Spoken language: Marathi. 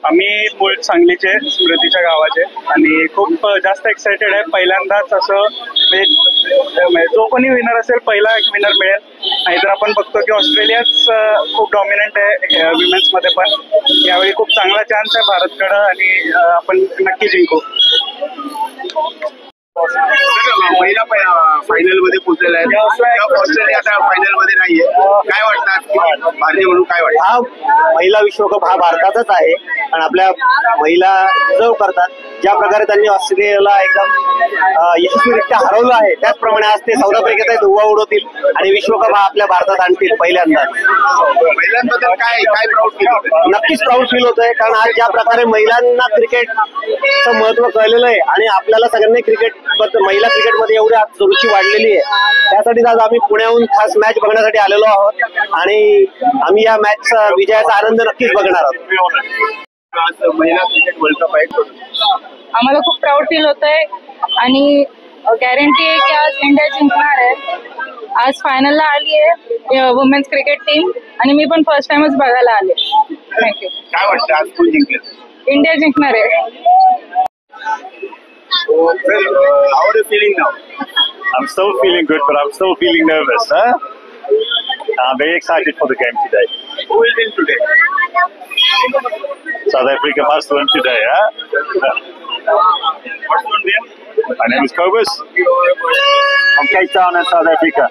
आम्ही मूळ सांगलीचे, स्मृतीच्या गावाचे आणि खूप जास्त एक्सायटेड आहे. पहिल्यांदाच असं म्हणजे जो कोणी विनर असेल पहिला एक विनर मिळेल. नाहीतर आपण बघतो की ऑस्ट्रेलियाच खूप डॉमिनंट आहे विमेन्स मध्ये, पण यावेळी खूप चांगला चान्स आहे भारतकडं आणि आपण नक्की जिंकू. महिला फायनल मध्ये पोहोचलेला आहे, ऑस्ट्रेलिया आता फायनल मध्ये नाहीये. काय वाटतं भारतीय म्हणून काय वाटतं? हा महिला विश्वकप हा भारताचाच आहे आणि आपल्या महिला डिझर्व करतात. ज्या प्रकारे त्यांनी ऑस्ट्रेलियाला एकदम यशस्वीरित्या हरवलं आहे त्याचप्रमाणे आज ते साऊथ आफ्रिकेचा धुव्वा उडवतील आणि विश्वकप हा आपल्या भारतात आणतील पहिल्यांदा. महिलांबद्दल काय काय प्राऊड फील होतं? नक्कीच प्राऊड फील होतंय, कारण आज ज्या प्रकारे महिलांना क्रिकेटचं महत्व कळलेलं आहे आणि आपल्याला सगळ्यांनी महिला क्रिकेटमध्ये एवढी आज रुची वाढलेली आहे, त्यासाठीच आज आम्ही पुण्याहून खास मॅच बघण्यासाठी आलेलो आहोत आणि आम्ही या मॅचचा विजयाचा आनंद नक्कीच बघणार आहोत. आज महिला क्रिकेट वर्ल्ड कप आहे, आम्हाला खूप प्राऊड फील होतंय आणि गॅरंटी आहे की आज इंडिया जिंकणार आहे. आज फायनलला आली आहे वुमेन्स क्रिकेट टीम आणि मी पण फर्स्ट टाइमच बघायला आले. थँक्यू. काय वाटतं आज कोण जिंकेल? इंडिया जिंकणार आहे. How are you feeling now? I'm still feeling good, but I'm still feeling nervous. I'm very excited for the game today. Who will win today? South Africa must win today, What's your name? My name is Kobus. From Cape Town in South Africa.